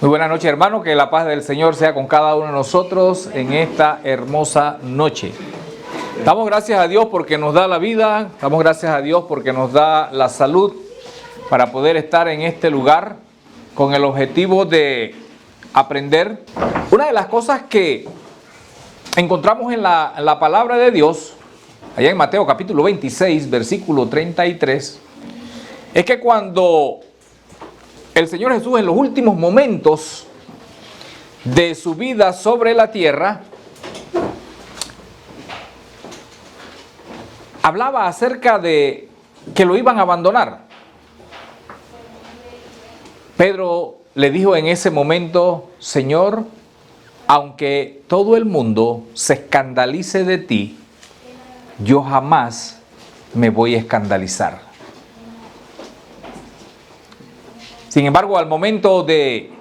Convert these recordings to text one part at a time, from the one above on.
Muy buenas noches, hermano, que la paz del Señor sea con cada uno de nosotros en esta hermosa noche. Damos gracias a Dios porque nos da la vida, damos gracias a Dios porque nos da la salud para poder estar en este lugar con el objetivo de aprender. Una de las cosas que encontramos en la palabra de Dios, allá en Mateo capítulo 26, versículo 33, es que cuando el Señor Jesús en los últimos momentos de su vida sobre la tierra hablaba acerca de que lo iban a abandonar. Pedro le dijo en ese momento: Señor, aunque todo el mundo se escandalice de ti, yo jamás me voy a escandalizar. Sin embargo, al momento de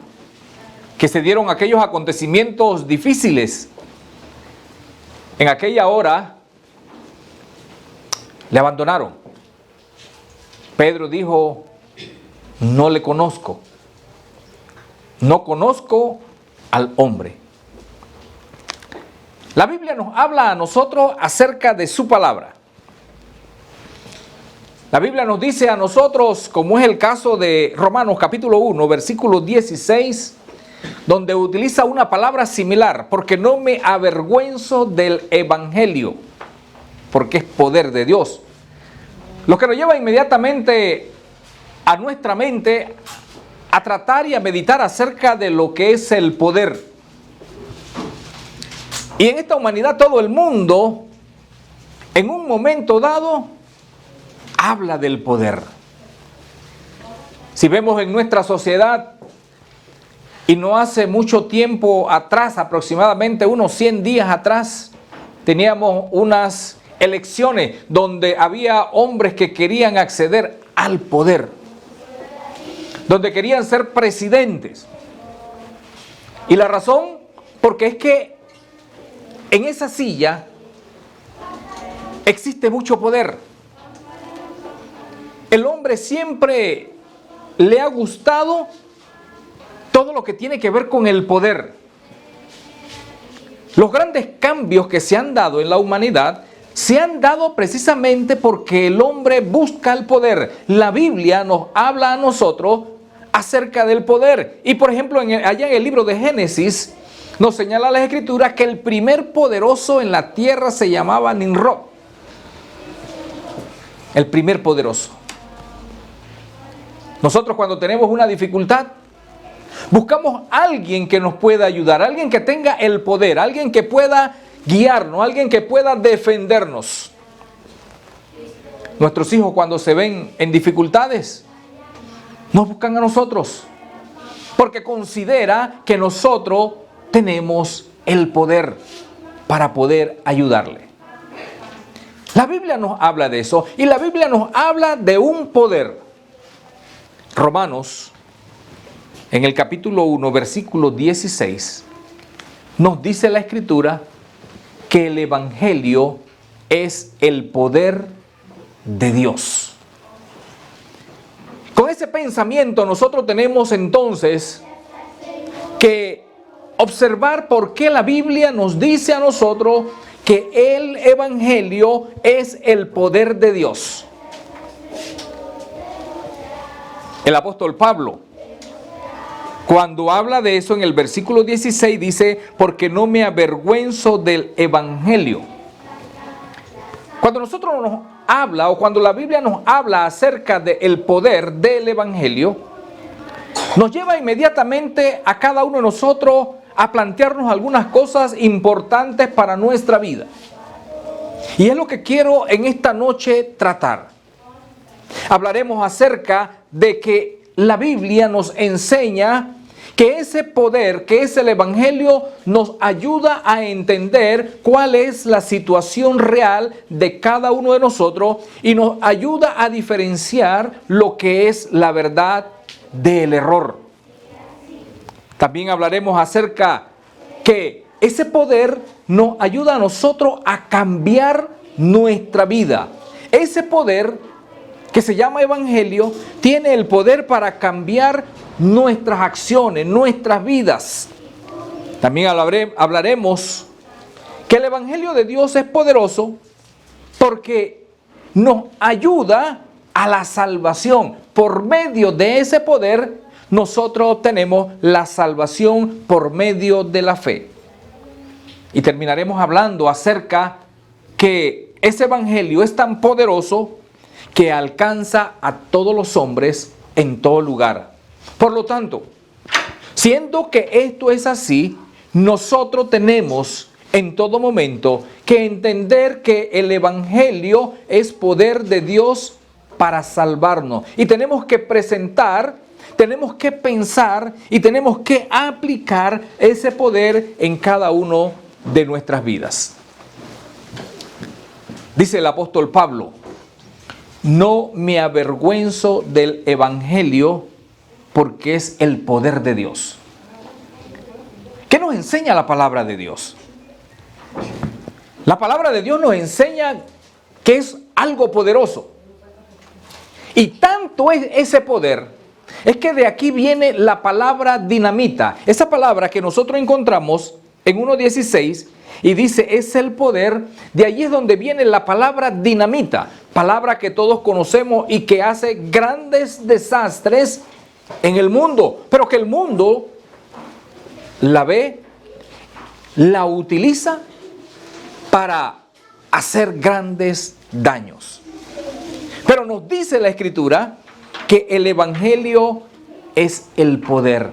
que se dieron aquellos acontecimientos difíciles, en aquella hora le abandonaron. Pedro dijo: no le conozco, no conozco al hombre. La Biblia nos habla a nosotros acerca de su palabra. La Biblia nos dice a nosotros, como es el caso de Romanos capítulo 1, versículo 16, donde utiliza una palabra similar: porque no me avergüenzo del evangelio, porque es poder de Dios. Lo que nos lleva inmediatamente a nuestra mente a tratar y a meditar acerca de lo que es el poder. Y en esta humanidad todo el mundo, en un momento dado, habla del poder. Si vemos en nuestra sociedad, y no hace mucho tiempo atrás, aproximadamente unos 100 días atrás, teníamos unas elecciones donde había hombres que querían acceder al poder, donde querían ser presidentes. Y la razón, porque es que en esa silla existe mucho poder. El hombre siempre le ha gustado todo lo que tiene que ver con el poder. Los grandes cambios que se han dado en la humanidad se han dado precisamente porque el hombre busca el poder. La Biblia nos habla a nosotros acerca del poder. Y por ejemplo, allá en el libro de Génesis, nos señala la Escritura que el primer poderoso en la tierra se llamaba Nimrod. El primer poderoso. Nosotros cuando tenemos una dificultad, buscamos a alguien que nos pueda ayudar, alguien que tenga el poder, alguien que pueda guiarnos, alguien que pueda defendernos. Nuestros hijos cuando se ven en dificultades, nos buscan a nosotros, porque considera que nosotros tenemos el poder para poder ayudarle. La Biblia nos habla de eso, y la Biblia nos habla de un poder. Romanos, en el capítulo 1, versículo 16, nos dice la Escritura que el Evangelio es el poder de Dios. Con ese pensamiento nosotros tenemos entonces que observar por qué la Biblia nos dice a nosotros que el Evangelio es el poder de Dios. El apóstol Pablo, cuando habla de eso en el versículo 16, dice: porque no me avergüenzo del evangelio. Cuando nosotros nos habla, o cuando la Biblia nos habla acerca del poder del evangelio, nos lleva inmediatamente a cada uno de nosotros a plantearnos algunas cosas importantes para nuestra vida. Y es lo que quiero en esta noche tratar. Hablaremos acerca de que la Biblia nos enseña que ese poder, que es el Evangelio, nos ayuda a entender cuál es la situación real de cada uno de nosotros y nos ayuda a diferenciar lo que es la verdad del error. También hablaremos acerca que ese poder nos ayuda a nosotros a cambiar nuestra vida. Ese poder que se llama Evangelio tiene el poder para cambiar nuestras acciones, nuestras vidas. También hablaremos que el Evangelio de Dios es poderoso porque nos ayuda a la salvación. Por medio de ese poder, nosotros obtenemos la salvación por medio de la fe. Y terminaremos hablando acerca que ese Evangelio es tan poderoso que alcanza a todos los hombres en todo lugar. Por lo tanto, siendo que esto es así, nosotros tenemos en todo momento que entender que el Evangelio es poder de Dios para salvarnos. Y tenemos que presentar, tenemos que pensar y tenemos que aplicar ese poder en cada uno de nuestras vidas. Dice el apóstol Pablo: no me avergüenzo del Evangelio porque es el poder de Dios. ¿Qué nos enseña la palabra de Dios? La palabra de Dios nos enseña que es algo poderoso. Y tanto es ese poder, es que de aquí viene la palabra dinamita. Esa palabra que nosotros encontramos en 1:16 y dice es el poder, de allí es donde viene la palabra dinamita, palabra que todos conocemos y que hace grandes desastres en el mundo, pero que el mundo la ve, la utiliza para hacer grandes daños. Pero nos dice la Escritura que el Evangelio es el poder.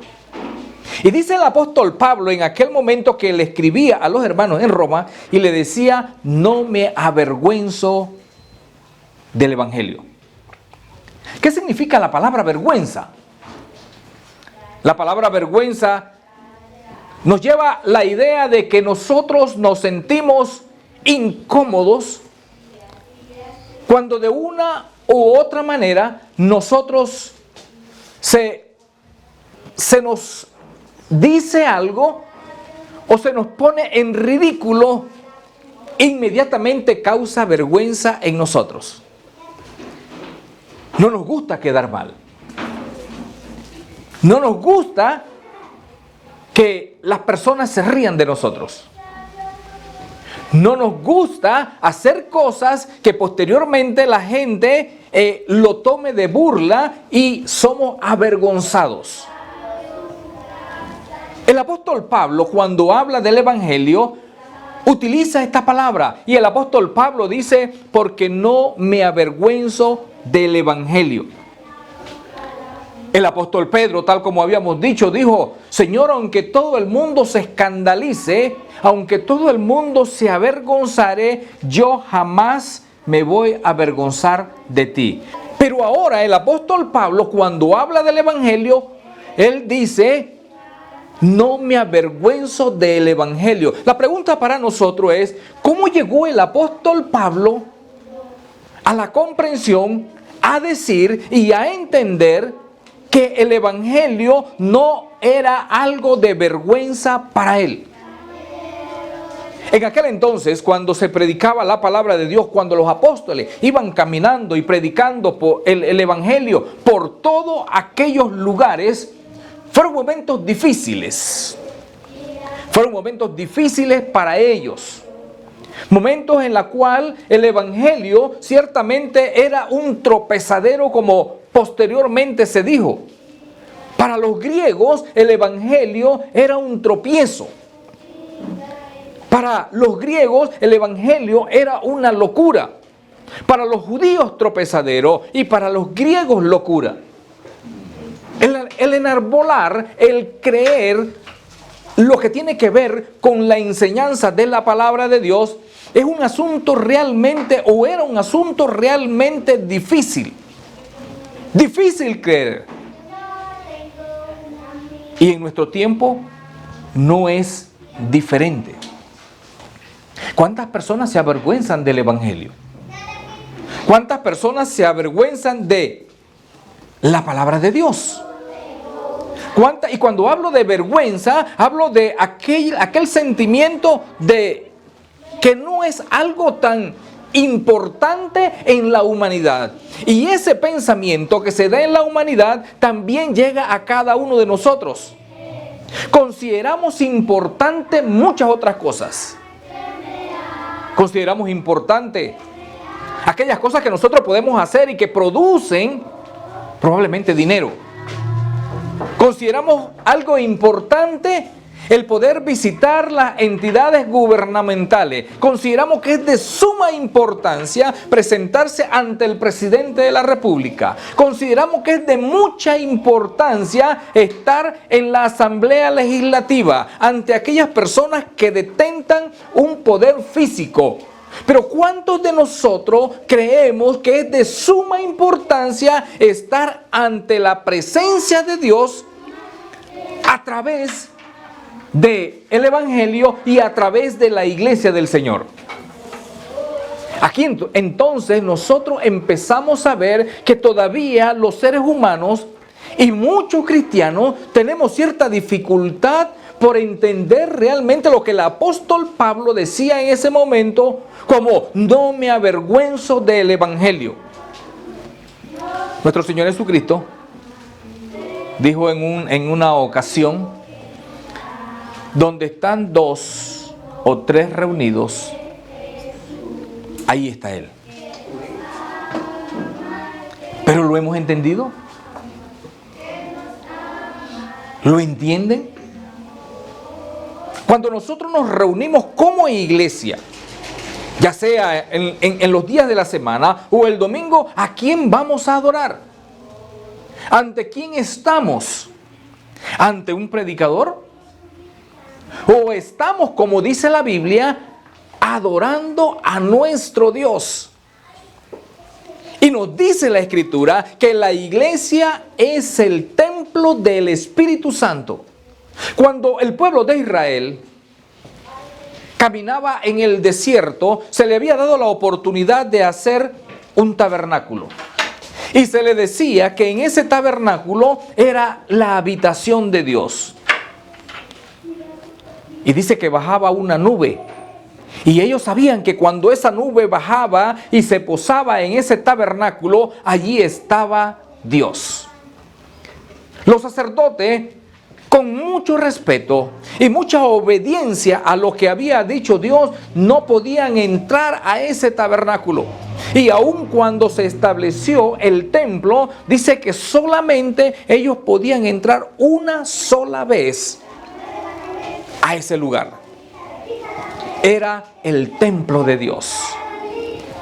Y dice el apóstol Pablo en aquel momento que le escribía a los hermanos en Roma y le decía: no me avergüenzo del Evangelio. ¿Qué significa la palabra vergüenza? La palabra vergüenza nos lleva la idea de que nosotros nos sentimos incómodos cuando de una u otra manera nosotros se nos dice algo o se nos pone en ridículo, inmediatamente causa vergüenza en nosotros. No nos gusta quedar mal. No nos gusta que las personas se rían de nosotros. No nos gusta hacer cosas que posteriormente la gente lo tome de burla y somos avergonzados. El apóstol Pablo, cuando habla del Evangelio, utiliza esta palabra. Y el apóstol Pablo dice: porque no me avergüenzo del Evangelio. El apóstol Pedro, tal como habíamos dicho, dijo: Señor, aunque todo el mundo se escandalice, aunque todo el mundo se avergonzare, yo jamás me voy a avergonzar de ti. Pero ahora el apóstol Pablo, cuando habla del Evangelio, él dice: no me avergüenzo del Evangelio. La pregunta para nosotros es: ¿cómo llegó el apóstol Pablo a la comprensión, a decir y a entender que el Evangelio no era algo de vergüenza para él? En aquel entonces, cuando se predicaba la palabra de Dios, cuando los apóstoles iban caminando y predicando por el Evangelio por todos aquellos lugares, fueron momentos difíciles. Fueron momentos difíciles para ellos. Momentos en los cuales el Evangelio ciertamente era un tropezadero, como posteriormente se dijo. Para los griegos el Evangelio era un tropiezo. Para los griegos el Evangelio era una locura. Para los judíos tropezadero y para los griegos locura. El enarbolar, el creer lo que tiene que ver con la enseñanza de la palabra de Dios es un asunto realmente, o era un asunto realmente difícil. Difícil creer. Y en nuestro tiempo no es diferente. ¿Cuántas personas se avergüenzan del Evangelio? ¿Cuántas personas se avergüenzan de la palabra de Dios? Y cuando hablo de vergüenza, hablo de aquel sentimiento de que no es algo tan importante en la humanidad. Y ese pensamiento que se da en la humanidad también llega a cada uno de nosotros. Consideramos importante muchas otras cosas. Consideramos importante aquellas cosas que nosotros podemos hacer y que producen probablemente dinero. Consideramos algo importante el poder visitar las entidades gubernamentales. Consideramos que es de suma importancia presentarse ante el presidente de la República. Consideramos que es de mucha importancia estar en la Asamblea Legislativa ante aquellas personas que detentan un poder físico. Pero ¿cuántos de nosotros creemos que es de suma importancia estar ante la presencia de Dios a través del Evangelio y a través de la iglesia del Señor? Aquí entonces nosotros empezamos a ver que todavía los seres humanos y muchos cristianos tenemos cierta dificultad por entender realmente lo que el apóstol Pablo decía en ese momento, como no me avergüenzo del Evangelio. Nuestro Señor Jesucristo dijo en una ocasión: donde están 2 o 3 reunidos, ahí está Él. ¿Pero lo hemos entendido? ¿Lo entienden? Cuando nosotros nos reunimos como iglesia, ya sea en los días de la semana o el domingo, ¿a quién vamos a adorar? ¿Ante quién estamos? ¿Ante un predicador? ¿O estamos, como dice la Biblia, adorando a nuestro Dios? Y nos dice la Escritura que la iglesia es el templo del Espíritu Santo. Cuando el pueblo de Israel caminaba en el desierto, se le había dado la oportunidad de hacer un tabernáculo. Y se le decía que en ese tabernáculo era la habitación de Dios. Y dice que bajaba una nube. Y ellos sabían que cuando esa nube bajaba y se posaba en ese tabernáculo, allí estaba Dios. Los sacerdotes, con mucho respeto y mucha obediencia a lo que había dicho Dios, no podían entrar a ese tabernáculo. Y aun cuando se estableció el templo, dice que solamente ellos podían entrar una sola vez a ese lugar. Era el templo de Dios.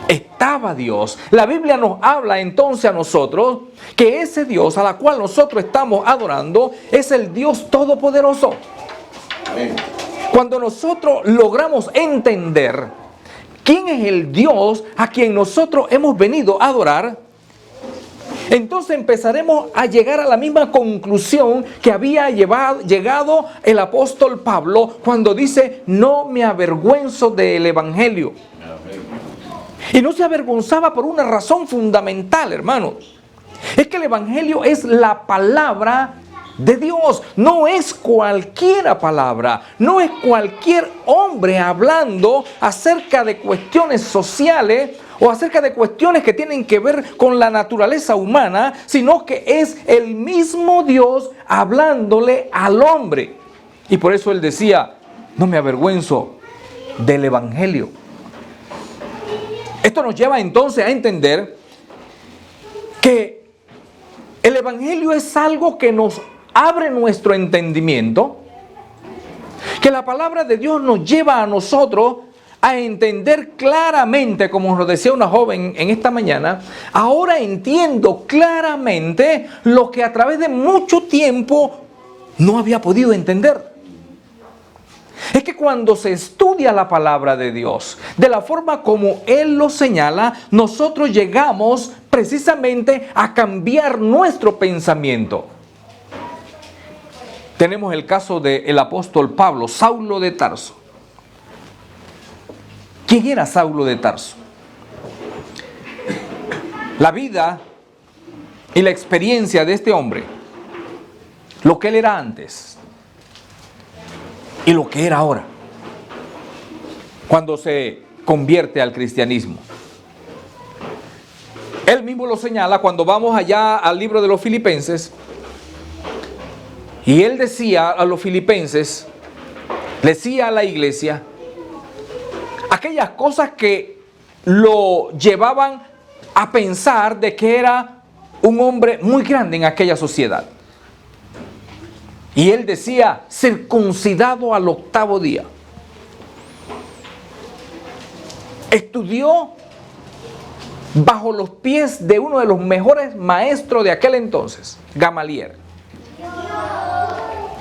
Estaba Dios. La Biblia nos habla entonces a nosotros que ese Dios a la cual nosotros estamos adorando es el Dios Todopoderoso. Amén. Cuando nosotros logramos entender quién es el Dios a quien nosotros hemos venido a adorar, entonces empezaremos a llegar a la misma conclusión que había llegado el apóstol Pablo cuando dice: no me avergüenzo del Evangelio. Y no se avergonzaba por una razón fundamental, hermanos. Es que el Evangelio es la palabra de Dios. No es cualquier palabra. No es cualquier hombre hablando acerca de cuestiones sociales o acerca de cuestiones que tienen que ver con la naturaleza humana, sino que es el mismo Dios hablándole al hombre. Y por eso él decía: no me avergüenzo del Evangelio. Esto nos lleva entonces a entender que el Evangelio es algo que nos abre nuestro entendimiento, que la palabra de Dios nos lleva a nosotros a entender claramente, como nos decía una joven en esta mañana: ahora entiendo claramente lo que a través de mucho tiempo no había podido entender. Es que cuando se estudia la palabra de Dios de la forma como Él lo señala, nosotros llegamos precisamente a cambiar nuestro pensamiento. Tenemos el caso del apóstol Pablo, Saulo de Tarso. ¿Quién era Saulo de Tarso? La vida y la experiencia de este hombre, lo que él era antes y lo que era ahora. Cuando se convierte al cristianismo. Él mismo lo señala cuando vamos allá al libro de los Filipenses. Y él decía a los filipenses, decía a la iglesia, aquellas cosas que lo llevaban a pensar de que era un hombre muy grande en aquella sociedad. Y él decía, circuncidado al 8º día. Estudió bajo los pies de uno de los mejores maestros de aquel entonces, Gamaliel.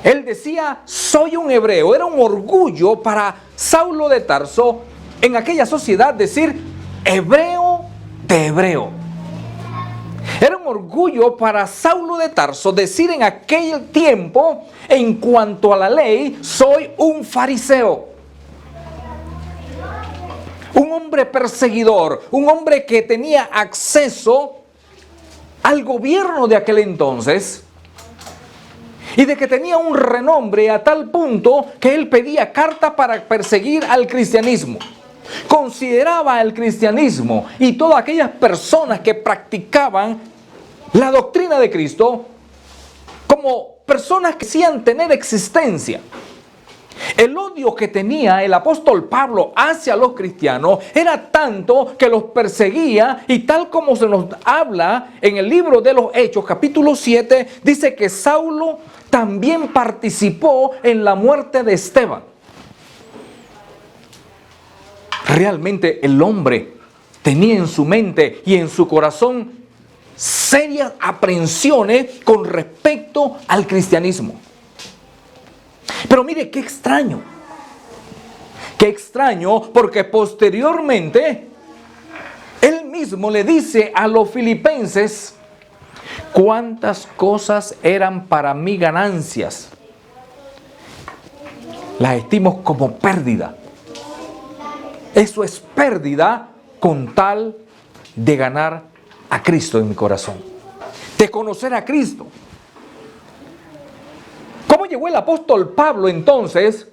Él decía, soy un hebreo. Era un orgullo para Saulo de Tarso en aquella sociedad decir, hebreo de hebreo. Era un orgullo para Saulo de Tarso decir en aquel tiempo, en cuanto a la ley, soy un fariseo. Un hombre perseguidor, un hombre que tenía acceso al gobierno de aquel entonces y de que tenía un renombre a tal punto que él pedía carta para perseguir al cristianismo. Consideraba el cristianismo y todas aquellas personas que practicaban la doctrina de Cristo como personas que decían tener existencia. El odio que tenía el apóstol Pablo hacia los cristianos era tanto que los perseguía, y tal como se nos habla en el libro de los Hechos, capítulo 7, dice que Saulo también participó en la muerte de Esteban. Realmente el hombre tenía en su mente y en su corazón serias aprensiones con respecto al cristianismo. Pero mire qué extraño porque posteriormente él mismo le dice a los filipenses, cuántas cosas eran para mí ganancias, las estimo como pérdida. Eso es pérdida con tal de ganar a Cristo en mi corazón, de conocer a Cristo. ¿Cómo llegó el apóstol Pablo entonces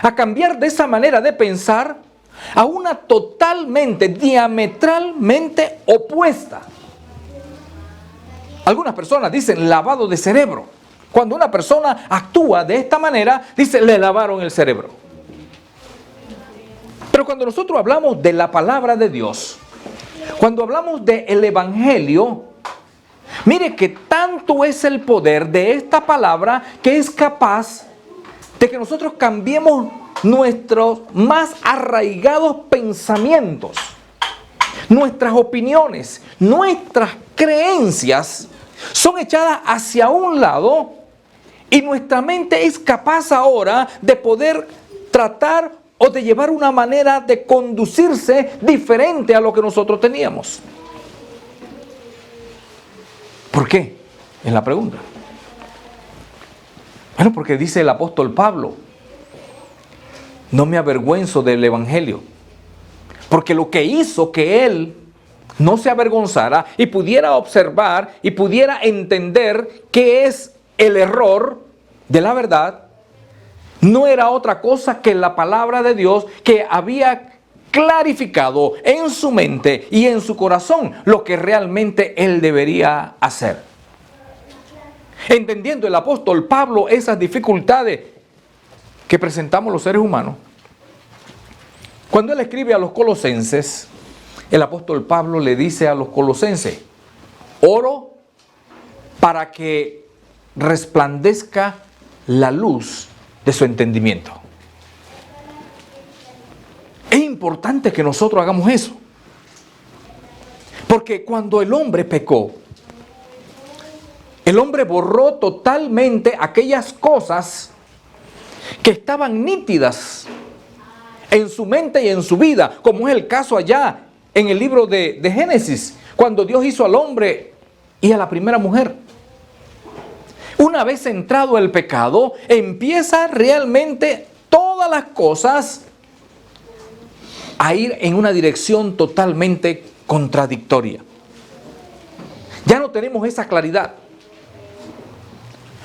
a cambiar de esa manera de pensar a una totalmente, diametralmente opuesta? Algunas personas dicen lavado de cerebro. Cuando una persona actúa de esta manera, dice le lavaron el cerebro. Pero cuando nosotros hablamos de la palabra de Dios, cuando hablamos del Evangelio, mire que tanto es el poder de esta palabra que es capaz de que nosotros cambiemos nuestros más arraigados pensamientos, nuestras opiniones, nuestras creencias son echadas hacia un lado y nuestra mente es capaz ahora de poder tratar o de llevar una manera de conducirse diferente a lo que nosotros teníamos. ¿Por qué? Es la pregunta. Bueno, porque dice el apóstol Pablo, no me avergüenzo del Evangelio, porque lo que hizo que él no se avergonzara y pudiera observar y pudiera entender qué es el error de la verdad, no era otra cosa que la palabra de Dios que había clarificado en su mente y en su corazón lo que realmente él debería hacer. Entendiendo el apóstol Pablo esas dificultades que presentamos los seres humanos, cuando él escribe a los colosenses, el apóstol Pablo le dice a los colosenses, oro para que resplandezca la luz de su entendimiento. Es importante que nosotros hagamos eso. Porque cuando el hombre pecó, el hombre borró totalmente aquellas cosas que estaban nítidas en su mente y en su vida, como es el caso allá en el libro de Génesis, cuando Dios hizo al hombre y a la primera mujer. Una vez entrado el pecado, empieza realmente todas las cosas a ir en una dirección totalmente contradictoria. Ya no tenemos esa claridad.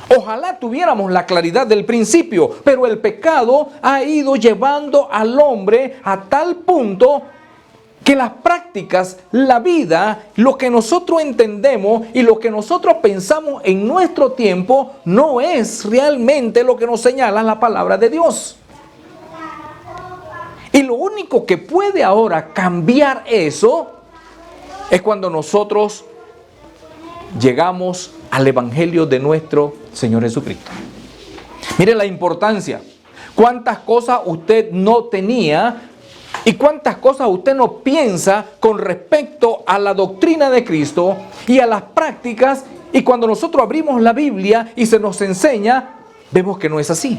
Ojalá tuviéramos la claridad del principio, pero el pecado ha ido llevando al hombre a tal punto que las prácticas, la vida, lo que nosotros entendemos y lo que nosotros pensamos en nuestro tiempo no es realmente lo que nos señala la palabra de Dios. Y lo único que puede ahora cambiar eso es cuando nosotros llegamos al Evangelio de nuestro Señor Jesucristo. Mire la importancia. Cuántas cosas usted no tenía y cuántas cosas usted no piensa con respecto a la doctrina de Cristo y a las prácticas. Y cuando nosotros abrimos la Biblia y se nos enseña, vemos que no es así.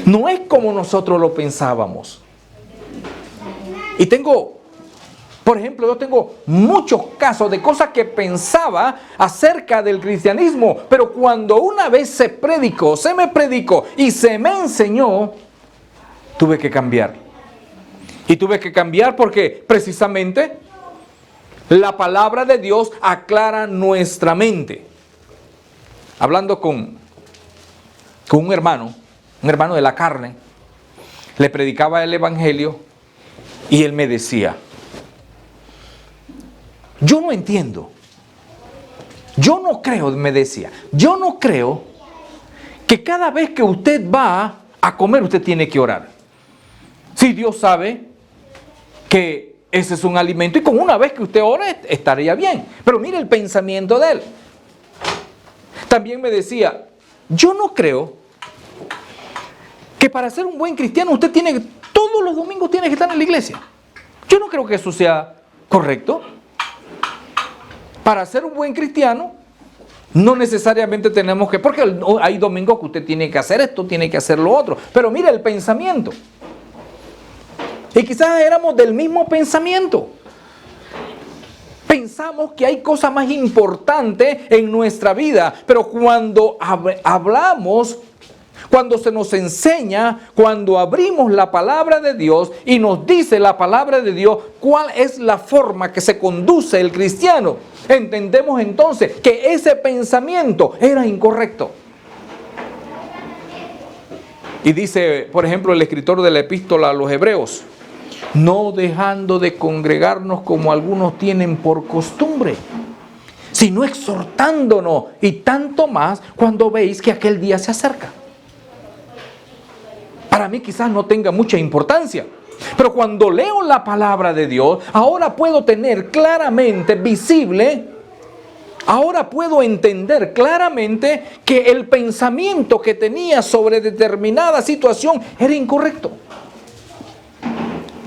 No es como nosotros lo pensábamos. Y por ejemplo, yo tengo muchos casos de cosas que pensaba acerca del cristianismo, pero cuando una vez se me predicó y se me enseñó, tuve que cambiar. Y tuve que cambiar porque precisamente la palabra de Dios aclara nuestra mente. Hablando con un hermano de la carne, le predicaba el evangelio y él me decía: yo no entiendo, yo no creo, me decía, yo no creo que cada vez que usted va a comer usted tiene que orar. Si Dios sabe que ese es un alimento y con una vez que usted ore estaría bien. Pero mire el pensamiento de él. También me decía: yo no creo que para ser un buen cristiano usted todos los domingos tiene que estar en la iglesia. Yo no creo que eso sea correcto. Para ser un buen cristiano, no necesariamente tenemos que, porque hay domingos que usted tiene que hacer esto, tiene que hacer lo otro. Pero mire el pensamiento. Y quizás éramos del mismo pensamiento. Pensamos que hay cosas más importantes en nuestra vida, pero cuando hablamos, cuando se nos enseña, cuando abrimos la palabra de Dios y nos dice la palabra de Dios cuál es la forma que se conduce el cristiano, entendemos entonces que ese pensamiento era incorrecto. Y dice, por ejemplo, el escritor de la epístola a los Hebreos: no dejando de congregarnos como algunos tienen por costumbre, sino exhortándonos, y tanto más cuando veis que aquel día se acerca. Para mí quizás no tenga mucha importancia, pero cuando leo la palabra de Dios, ahora puedo tener claramente visible, ahora puedo entender claramente que el pensamiento que tenía sobre determinada situación era incorrecto.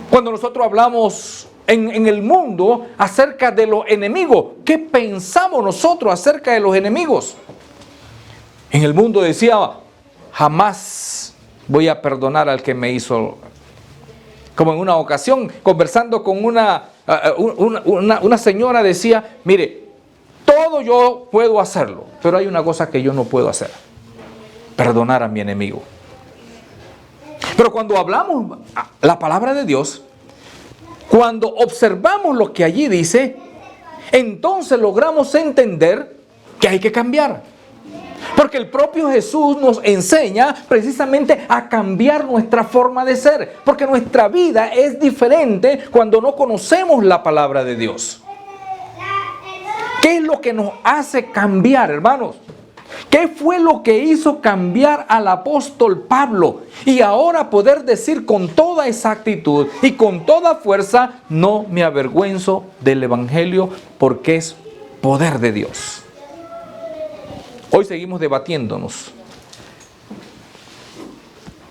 Cuando nosotros hablamos en el mundo acerca de los enemigos, ¿qué pensamos nosotros acerca de los enemigos? En el mundo decía: jamás voy a perdonar al que me hizo. Como en una ocasión, conversando con una señora, decía: mire, todo yo puedo hacerlo, pero hay una cosa que yo no puedo hacer: perdonar a mi enemigo. Pero cuando hablamos la palabra de Dios, cuando observamos lo que allí dice, entonces logramos entender que hay que cambiar. Porque el propio Jesús nos enseña precisamente a cambiar nuestra forma de ser. Porque nuestra vida es diferente cuando no conocemos la palabra de Dios. ¿Qué es lo que nos hace cambiar, hermanos? ¿Qué fue lo que hizo cambiar al apóstol Pablo? Y ahora poder decir con toda exactitud y con toda fuerza: no me avergüenzo del evangelio, porque es poder de Dios. Hoy seguimos debatiéndonos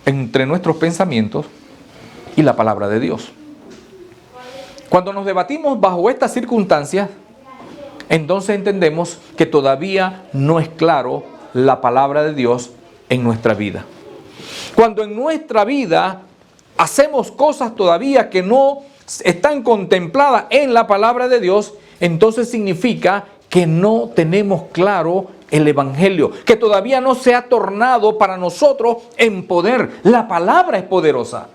entre nuestros pensamientos y la palabra de Dios. Cuando nos debatimos bajo estas circunstancias, entonces entendemos que todavía no es claro la palabra de Dios en nuestra vida. Cuando en nuestra vida hacemos cosas todavía que no están contempladas en la palabra de Dios, entonces significa que no tenemos claro el evangelio, que todavía no se ha tornado para nosotros en poder. La palabra es poderosa,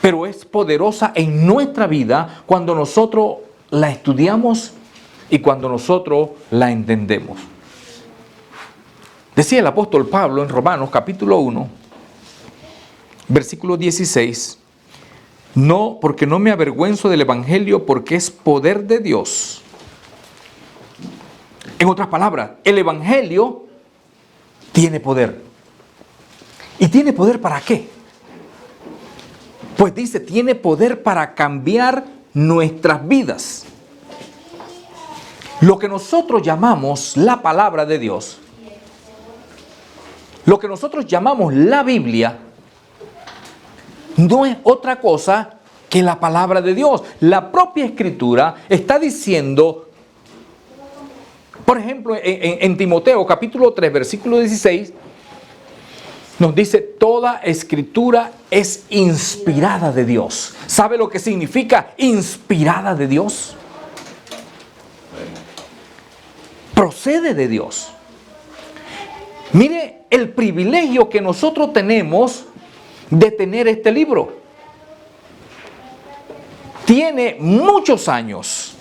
pero es poderosa en nuestra vida cuando nosotros la estudiamos y cuando nosotros la entendemos. Decía el apóstol Pablo en Romanos capítulo 1, versículo 16, no, porque no me avergüenzo del evangelio, porque es poder de Dios. En otras palabras, el evangelio tiene poder. ¿Y tiene poder para qué? Pues dice, tiene poder para cambiar nuestras vidas. Lo que nosotros llamamos la palabra de Dios, lo que nosotros llamamos la Biblia, no es otra cosa que la palabra de Dios. La propia Escritura está diciendo, por ejemplo, en Timoteo capítulo 3, versículo 16, nos dice, toda Escritura es inspirada de Dios. ¿Sabe lo que significa inspirada de Dios? Procede de Dios. Mire el privilegio que nosotros tenemos de tener este libro. Tiene muchos años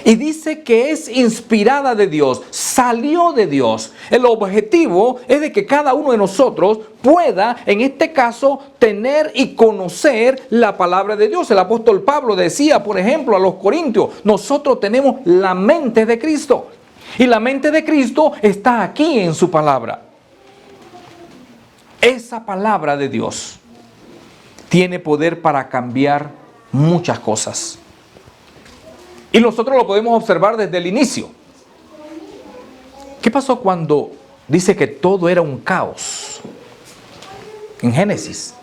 y dice que es inspirada de Dios, salió de Dios. El objetivo es de que cada uno de nosotros pueda, en este caso, tener y conocer la palabra de Dios. El apóstol Pablo decía, por ejemplo, a los corintios, nosotros tenemos la mente de Cristo. Y la mente de Cristo está aquí en su palabra. Esa palabra de Dios tiene poder para cambiar muchas cosas. Y nosotros lo podemos observar desde el inicio. ¿Qué pasó cuando dice que todo era un caos? En Génesis.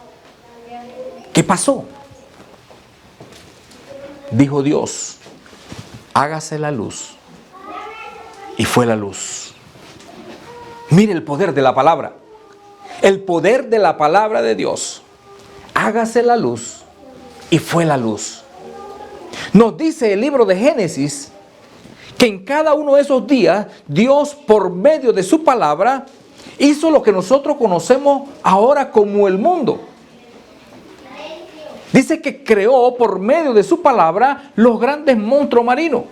¿Qué pasó? Dijo Dios, hágase la luz. Y fue la luz. Mire el poder de la palabra. El poder de la palabra de Dios. Hágase la luz. Y fue la luz. Nos dice el libro de Génesis que en cada uno de esos días Dios, por medio de su palabra, hizo lo que nosotros conocemos ahora como el mundo. Dice que creó por medio de su palabra los grandes monstruos marinos.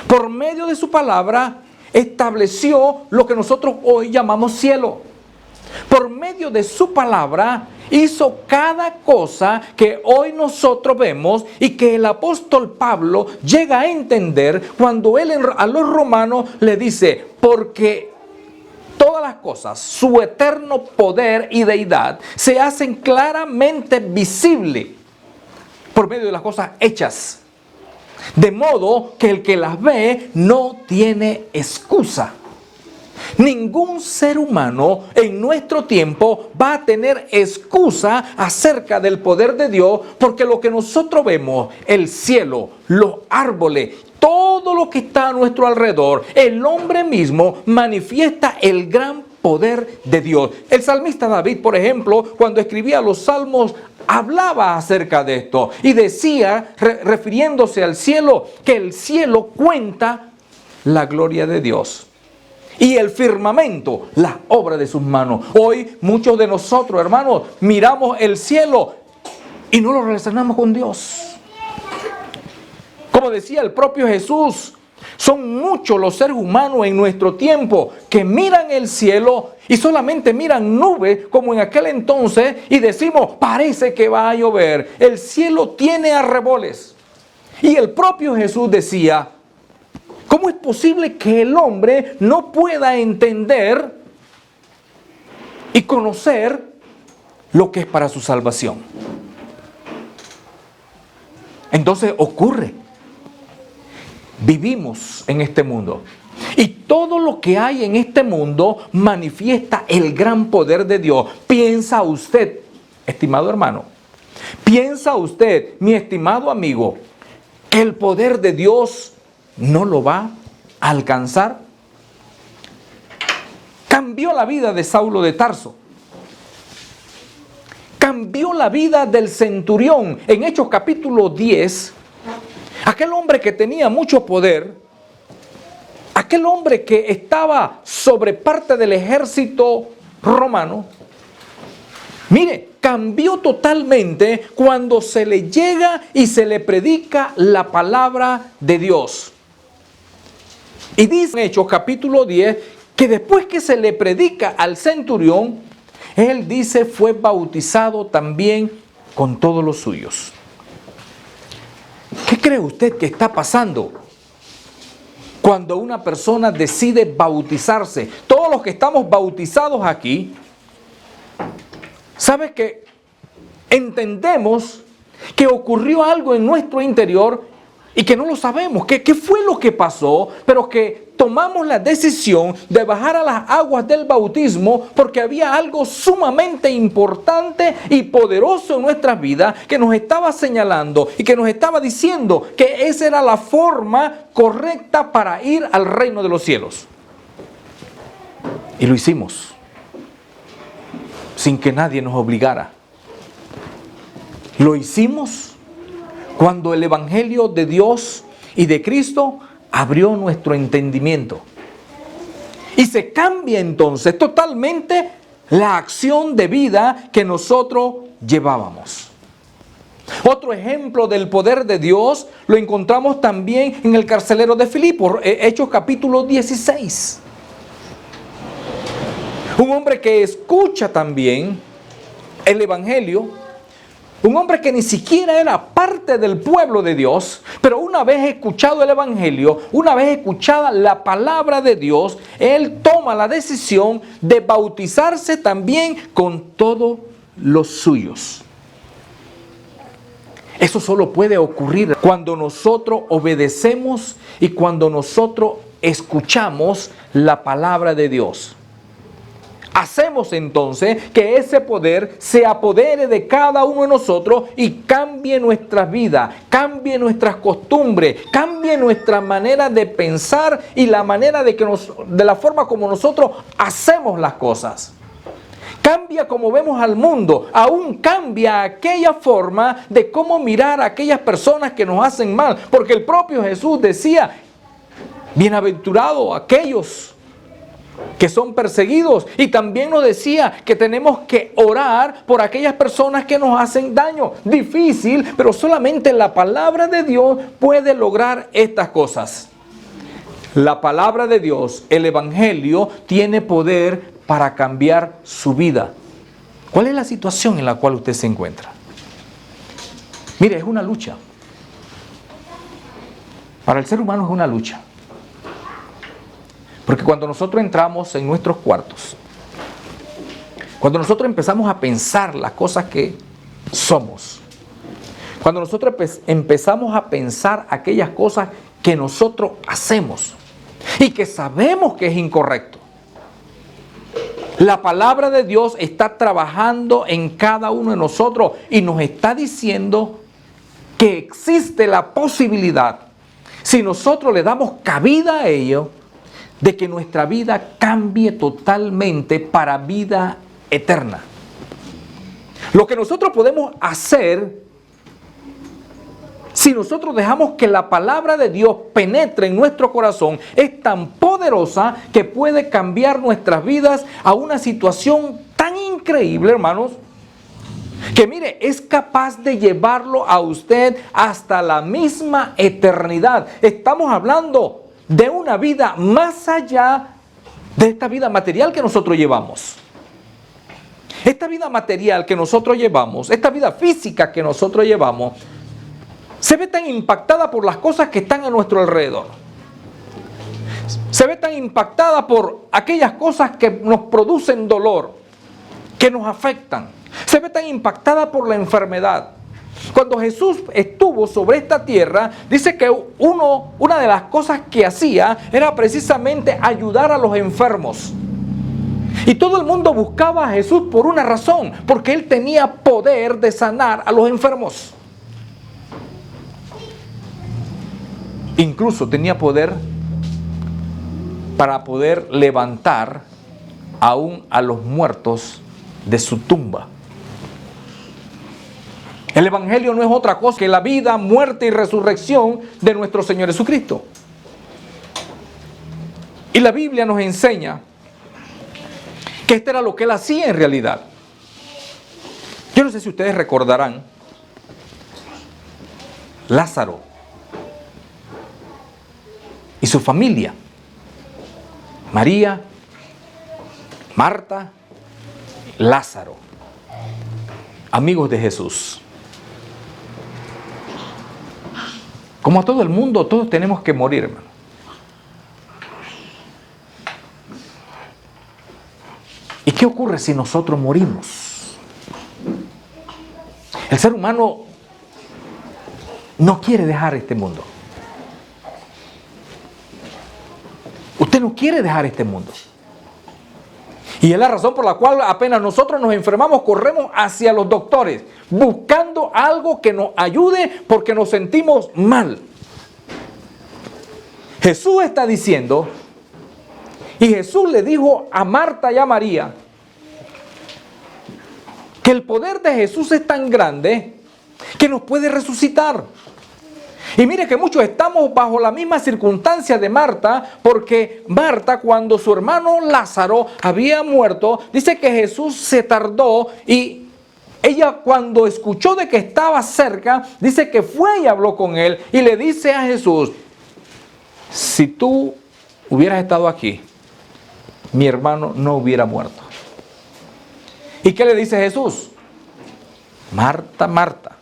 Por medio de su palabra estableció lo que nosotros hoy llamamos cielo. Por medio de su palabra hizo cada cosa que hoy nosotros vemos y que el apóstol Pablo llega a entender cuando él a los romanos le dice, porque todas las cosas, su eterno poder y deidad, se hacen claramente visibles por medio de las cosas hechas. De modo que el que las ve no tiene excusa. Ningún ser humano en nuestro tiempo va a tener excusa acerca del poder de Dios, porque lo que nosotros vemos, el cielo, los árboles, todo lo que está a nuestro alrededor, el hombre mismo manifiesta el gran poder de Dios. El salmista David, por ejemplo, cuando escribía los salmos, hablaba acerca de esto y decía, refiriéndose al cielo, que el cielo cuenta la gloria de Dios y el firmamento, la obra de sus manos. Hoy muchos de nosotros, hermanos, miramos el cielo y no lo relacionamos con Dios. Como decía el propio Jesús, son muchos los seres humanos en nuestro tiempo que miran el cielo y solamente miran nubes como en aquel entonces y decimos, parece que va a llover. El cielo tiene arreboles. Y el propio Jesús decía, ¿cómo es posible que el hombre no pueda entender y conocer lo que es para su salvación? Entonces ocurre. Vivimos en este mundo y todo lo que hay en este mundo manifiesta el gran poder de Dios. ¿Piensa usted, estimado hermano? ¿Piensa usted, mi estimado amigo, que el poder de Dios no lo va a alcanzar? Cambió la vida de Saulo de Tarso. Cambió la vida del centurión. En Hechos capítulo 10, aquel hombre que tenía mucho poder, aquel hombre que estaba sobre parte del ejército romano, mire, cambió totalmente cuando se le llega y se le predica la palabra de Dios. Y dice en Hechos capítulo 10 que después que se le predica al centurión, él dice fue bautizado también con todos los suyos. ¿Qué cree usted que está pasando cuando una persona decide bautizarse? Todos los que estamos bautizados aquí, ¿sabe que entendemos que ocurrió algo en nuestro interior y que no lo sabemos? ¿Qué fue lo que pasó? Pero que tomamos la decisión de bajar a las aguas del bautismo porque había algo sumamente importante y poderoso en nuestras vidas que nos estaba señalando y que nos estaba diciendo que esa era la forma correcta para ir al reino de los cielos. Y lo hicimos sin que nadie nos obligara. Lo hicimos cuando el Evangelio de Dios y de Cristo abrió nuestro entendimiento. Y se cambia entonces totalmente la acción de vida que nosotros llevábamos. Otro ejemplo del poder de Dios lo encontramos también en el carcelero de Filipos, Hechos capítulo 16. Un hombre que escucha también el Evangelio, un hombre que ni siquiera era parte del pueblo de Dios, pero una vez escuchado el Evangelio, una vez escuchada la palabra de Dios, él toma la decisión de bautizarse también con todos los suyos. Eso solo puede ocurrir cuando nosotros obedecemos y cuando nosotros escuchamos la palabra de Dios. Hacemos entonces que ese poder se apodere de cada uno de nosotros y cambie nuestras vidas, cambie nuestras costumbres, cambie nuestra manera de pensar y la manera de la forma como nosotros hacemos las cosas. Cambia como vemos al mundo, aún cambia aquella forma de cómo mirar a aquellas personas que nos hacen mal, porque el propio Jesús decía, bienaventurados aquellos que son perseguidos, y también nos decía que tenemos que orar por aquellas personas que nos hacen daño. Difícil, pero solamente la palabra de Dios puede lograr estas cosas. La palabra de Dios, el Evangelio, tiene poder para cambiar su vida. ¿Cuál es la situación en la cual usted se encuentra? Mire, es una lucha. Para el ser humano es una lucha. Porque cuando nosotros entramos en nuestros cuartos, cuando nosotros empezamos a pensar las cosas que somos, cuando nosotros empezamos a pensar aquellas cosas que nosotros hacemos y que sabemos que es incorrecto, la palabra de Dios está trabajando en cada uno de nosotros y nos está diciendo que existe la posibilidad, si nosotros le damos cabida a ello, de que nuestra vida cambie totalmente para vida eterna. Lo que nosotros podemos hacer, si nosotros dejamos que la palabra de Dios penetre en nuestro corazón, es tan poderosa que puede cambiar nuestras vidas a una situación tan increíble, hermanos, que mire, es capaz de llevarlo a usted hasta la misma eternidad. Estamos hablando de una vida más allá de esta vida material que nosotros llevamos. Esta vida material que nosotros llevamos, esta vida física que nosotros llevamos, se ve tan impactada por las cosas que están a nuestro alrededor. Se ve tan impactada por aquellas cosas que nos producen dolor, que nos afectan. Se ve tan impactada por la enfermedad. Cuando Jesús estuvo sobre esta tierra, dice que una de las cosas que hacía era precisamente ayudar a los enfermos. Y todo el mundo buscaba a Jesús por una razón, porque Él tenía poder de sanar a los enfermos. Incluso tenía poder para poder levantar aún a los muertos de su tumba. El Evangelio no es otra cosa que la vida, muerte y resurrección de nuestro Señor Jesucristo. Y la Biblia nos enseña que esto era lo que Él hacía en realidad. Yo no sé si ustedes recordarán Lázaro y su familia, María Marta, Lázaro, amigos de Jesús. Como a todo el mundo, todos tenemos que morir, hermano. ¿Y qué ocurre si nosotros morimos? El ser humano no quiere dejar este mundo. Usted no quiere dejar este mundo. Y es la razón por la cual apenas nosotros nos enfermamos, corremos hacia los doctores, buscando algo que nos ayude porque nos sentimos mal. Jesús está diciendo, y Jesús le dijo a Marta y a María, que el poder de Jesús es tan grande que nos puede resucitar. Y mire que muchos estamos bajo la misma circunstancia de Marta, porque Marta, cuando su hermano Lázaro había muerto, dice que Jesús se tardó y ella, cuando escuchó de que estaba cerca, dice que fue y habló con él y le dice a Jesús, si tú hubieras estado aquí, mi hermano no hubiera muerto. ¿Y qué le dice Jesús? Marta, Marta,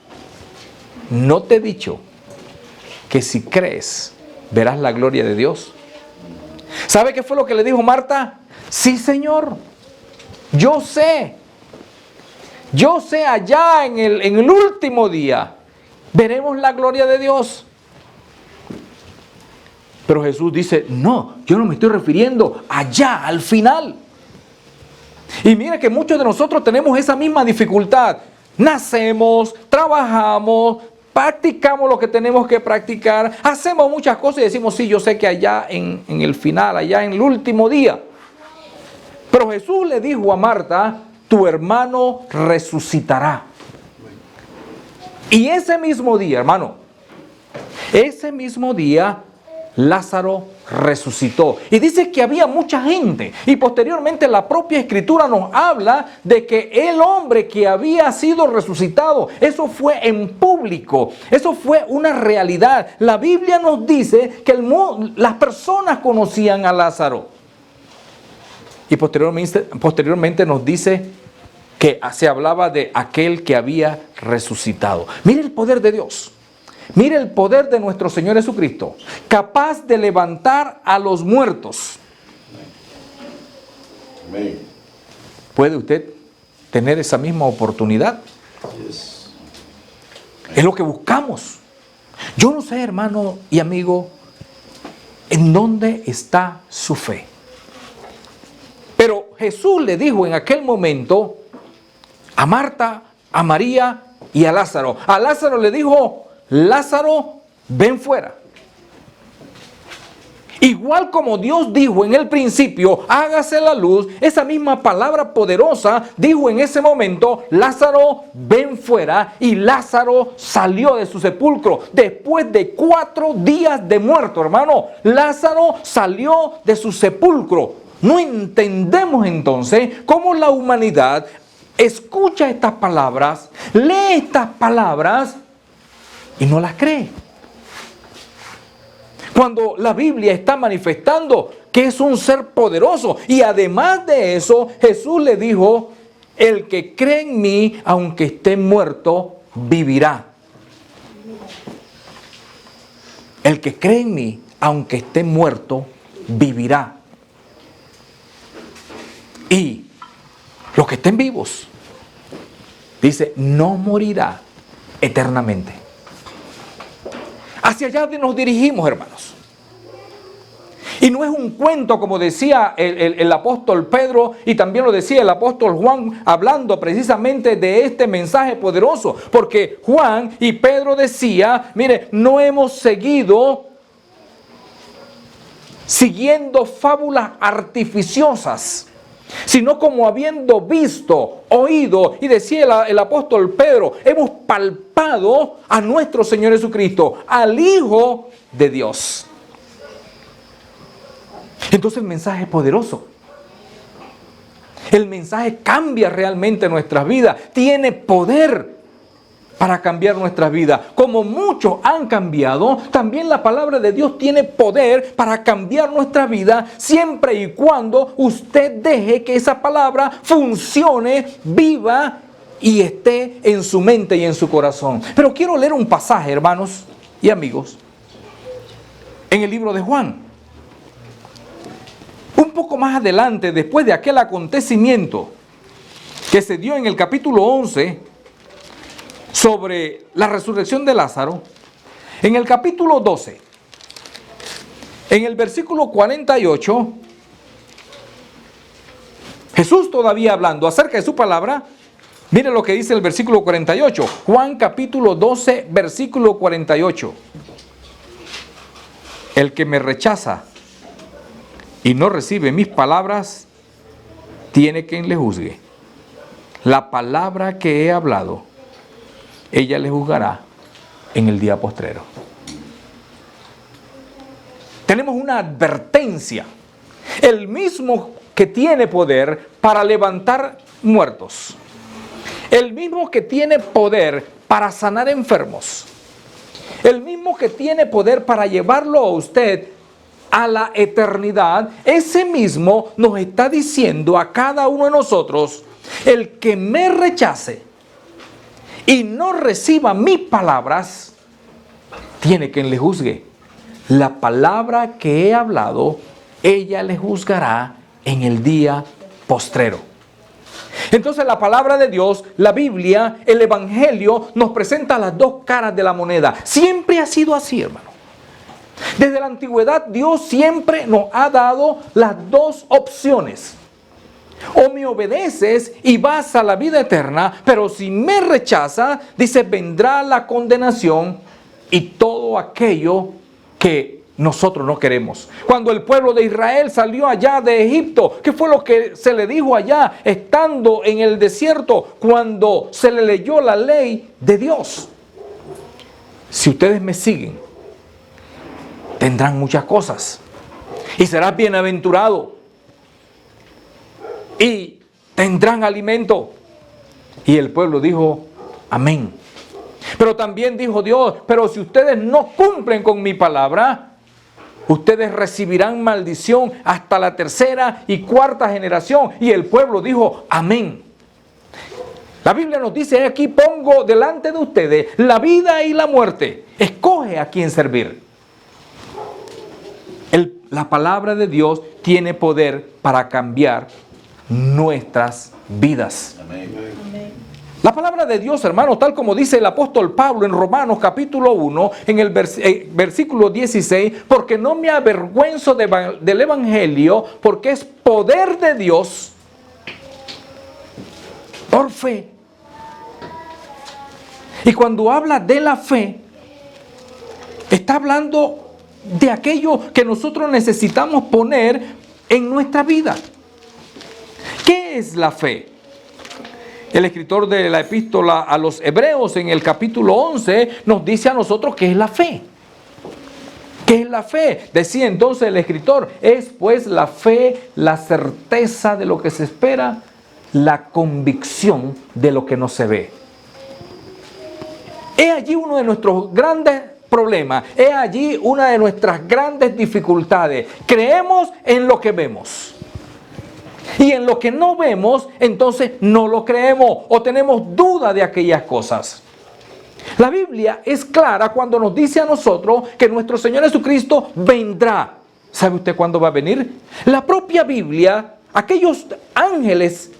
¿no te he dicho que si crees verás la gloria de Dios? ¿Sabe qué fue lo que le dijo Marta? Sí, Señor, yo sé allá en el último día veremos la gloria de Dios. Pero Jesús dice, no, yo no me estoy refiriendo allá, al final. Y mire que muchos de nosotros tenemos esa misma dificultad. Nacemos, trabajamos, practicamos lo que tenemos que practicar, hacemos muchas cosas y decimos, sí, yo sé que allá en el final, allá en el último día. Pero Jesús le dijo a Marta, tu hermano resucitará. Y ese mismo día, hermano, ese mismo día, Lázaro resucitó. Y dice que había mucha gente. Y posteriormente la propia Escritura nos habla de que el hombre que había sido resucitado, eso fue en público. Eso fue una realidad. La Biblia nos dice que las personas conocían a Lázaro. Y posteriormente nos dice que se hablaba de aquel que había resucitado. Mire el poder de Dios. Mire el poder de nuestro Señor Jesucristo, capaz de levantar a los muertos. Amén. ¿Puede usted tener esa misma oportunidad? Yes. Es lo que buscamos. Yo no sé, hermano y amigo, en dónde está su fe. Pero Jesús le dijo en aquel momento a Marta, a María y a Lázaro. A Lázaro le dijo, Lázaro, ven fuera. Igual como Dios dijo en el principio, hágase la luz, esa misma palabra poderosa dijo en ese momento, Lázaro, ven fuera. Y Lázaro salió de su sepulcro después de 4 días de muerto, hermano. Lázaro salió de su sepulcro. No entendemos entonces cómo la humanidad escucha estas palabras, lee estas palabras y no las cree. Cuando la Biblia está manifestando que es un ser poderoso. Y además de eso, Jesús le dijo, el que cree en mí, aunque esté muerto, vivirá. El que cree en mí, aunque esté muerto, vivirá. Y los que estén vivos, dice, no morirá eternamente. Hacia allá nos dirigimos, hermanos. Y no es un cuento, como decía el apóstol Pedro, y también lo decía el apóstol Juan, hablando precisamente de este mensaje poderoso. Porque Juan y Pedro decía, mire, no hemos siguiendo fábulas artificiosas, sino como habiendo visto, oído, y decía el apóstol Pedro, hemos palpado a nuestro Señor Jesucristo, al Hijo de Dios. Entonces el mensaje es poderoso. El mensaje cambia realmente nuestras vidas, tiene poder. para cambiar nuestras vidas. Como muchos han cambiado, también la palabra de Dios tiene poder para cambiar nuestra vida siempre y cuando usted deje que esa palabra funcione, viva y esté en su mente y en su corazón. Pero quiero leer un pasaje, hermanos y amigos, en el libro de Juan. Un poco más adelante, después de aquel acontecimiento que se dio en el capítulo 11, sobre la resurrección de Lázaro, en el capítulo 12, en el versículo 48, Jesús todavía hablando acerca de su palabra, mire lo que dice el versículo 48, Juan capítulo 12, versículo 48. El que me rechaza y no recibe mis palabras, tiene quien le juzgue. La palabra que he hablado, ella le juzgará en el día postrero. Tenemos una advertencia. El mismo que tiene poder para levantar muertos. El mismo que tiene poder para sanar enfermos. El mismo que tiene poder para llevarlo a usted a la eternidad. Ese mismo nos está diciendo a cada uno de nosotros: el que me rechace y no reciba mis palabras, tiene quien le juzgue. La palabra que he hablado, ella le juzgará en el día postrero. Entonces la palabra de Dios, la Biblia, el Evangelio, nos presenta las dos caras de la moneda. Siempre ha sido así, hermano. Desde la antigüedad, Dios siempre nos ha dado las dos opciones. O me obedeces y vas a la vida eterna, pero si me rechaza, dice, vendrá la condenación y todo aquello que nosotros no queremos. Cuando el pueblo de Israel salió allá de Egipto, ¿qué fue lo que se le dijo allá estando en el desierto cuando se le leyó la ley de Dios? Si ustedes me siguen, tendrán muchas cosas y serás bienaventurado y tendrán alimento. Y el pueblo dijo, amén. Pero también dijo Dios, pero si ustedes no cumplen con mi palabra, ustedes recibirán maldición hasta la tercera y cuarta generación. Y el pueblo dijo, amén. La Biblia nos dice, aquí pongo delante de ustedes la vida y la muerte. Escoge a quién servir. La palabra de Dios tiene poder para cambiar nuestras vidas. Amén. La palabra de Dios, hermanos, tal como dice el apóstol Pablo en Romanos capítulo 1, en el versículo 16, porque no me avergüenzo del Evangelio, porque es poder de Dios por fe. Y cuando habla de la fe, está hablando de aquello que nosotros necesitamos poner en nuestra vida. ¿Qué es la fe? El escritor de la epístola a los Hebreos en el capítulo 11 nos dice a nosotros qué es la fe. ¿Qué es la fe? Decía entonces el escritor, es pues la fe, la certeza de lo que se espera, la convicción de lo que no se ve. Es allí uno de nuestros grandes problemas, es allí una de nuestras grandes dificultades. Creemos en lo que vemos. Y en lo que no vemos, entonces no lo creemos o tenemos duda de aquellas cosas. La Biblia es clara cuando nos dice a nosotros que nuestro Señor Jesucristo vendrá. ¿Sabe usted cuándo va a venir? La propia Biblia, aquellos ángeles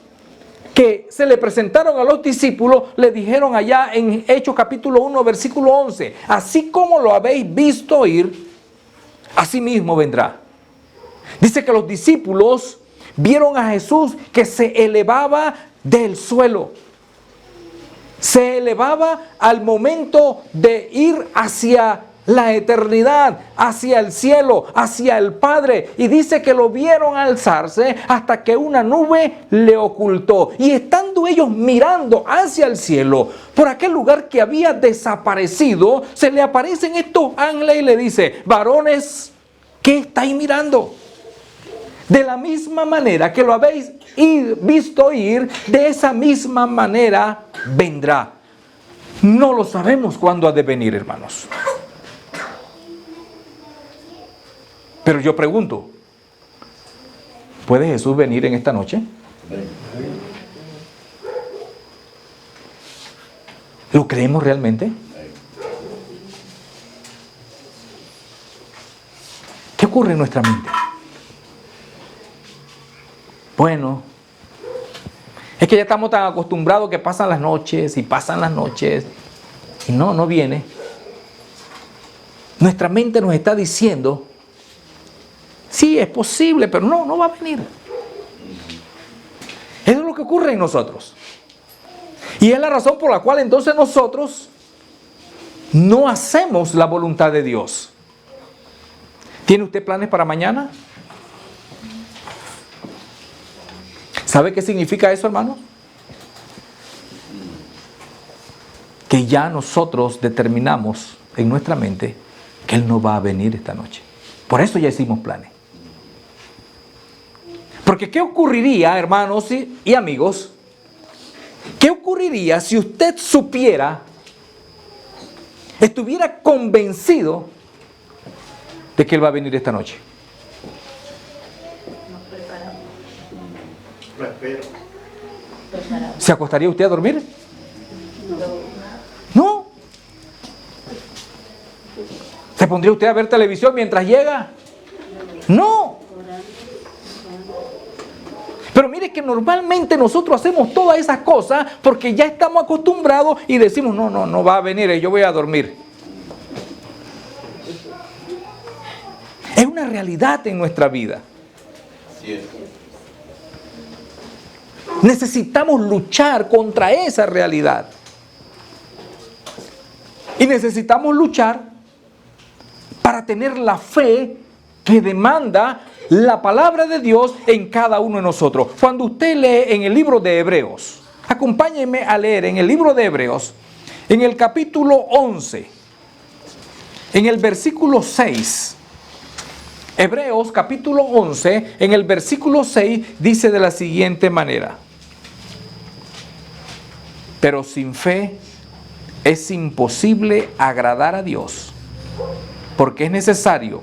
que se le presentaron a los discípulos, le dijeron allá en Hechos capítulo 1, versículo 11, así como lo habéis visto ir, así mismo vendrá. Dice que los discípulos vieron a Jesús que se elevaba del suelo. Se elevaba al momento de ir hacia la eternidad, hacia el cielo, hacia el Padre. Y dice que lo vieron alzarse hasta que una nube le ocultó. Y estando ellos mirando hacia el cielo, por aquel lugar que había desaparecido, se le aparecen estos ángeles y le dice, varones, ¿qué estáis mirando? De la misma manera que lo habéis visto ir, de esa misma manera vendrá. No lo sabemos cuándo ha de venir, hermanos. Pero yo pregunto, ¿puede Jesús venir en esta noche? ¿Lo creemos realmente? ¿Qué ocurre en nuestra mente? Bueno, es que ya estamos tan acostumbrados que pasan las noches y no viene. Nuestra mente nos está diciendo, sí, es posible, pero no va a venir. Eso es lo que ocurre en nosotros. Y es la razón por la cual entonces nosotros no hacemos la voluntad de Dios. ¿Tiene usted planes para mañana? ¿Sabe qué significa eso, hermano? Que ya nosotros determinamos en nuestra mente que Él no va a venir esta noche. Por eso ya hicimos planes. Porque ¿qué ocurriría, hermanos y amigos? ¿Qué ocurriría si usted supiera, estuviera convencido de que Él va a venir esta noche? ¿Se acostaría usted a dormir? No. ¿Se pondría usted a ver televisión mientras llega? No. Pero mire que normalmente nosotros hacemos todas esas cosas porque ya estamos acostumbrados y decimos, no va a venir, yo voy a dormir. Es una realidad en nuestra vida. Necesitamos luchar contra esa realidad. Y necesitamos luchar para tener la fe que demanda la palabra de Dios en cada uno de nosotros. Cuando usted lee en el libro de Hebreos, acompáñenme a leer en el libro de Hebreos, en el capítulo 11, en el versículo 6. Hebreos capítulo 11, en el versículo 6, dice de la siguiente manera: pero sin fe es imposible agradar a Dios, porque es necesario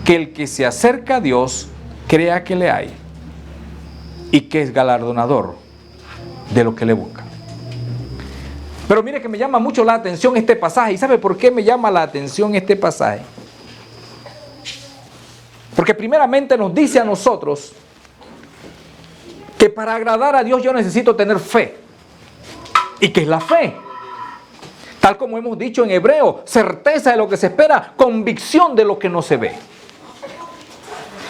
que el que se acerca a Dios crea que le hay y que es galardonador de lo que le busca. Pero mire que me llama mucho la atención este pasaje. ¿Y sabe por qué me llama la atención este pasaje? Porque primeramente nos dice a nosotros que para agradar a Dios yo necesito tener fe. ¿Y qué es la fe? Tal como hemos dicho en hebreo, certeza de lo que se espera, convicción de lo que no se ve.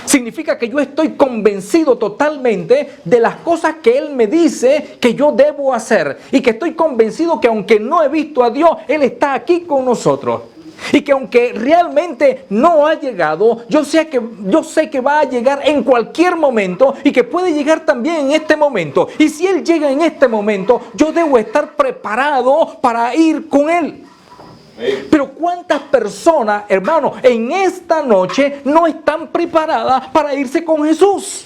Significa que yo estoy convencido totalmente de las cosas que Él me dice que yo debo hacer. Y que estoy convencido que aunque no he visto a Dios, Él está aquí con nosotros. Y que aunque realmente no ha llegado, yo sé que va a llegar en cualquier momento y que puede llegar también en este momento. Y si Él llega en este momento, yo debo estar preparado para ir con Él. Pero ¿cuántas personas, hermanos, en esta noche no están preparadas para irse con Jesús?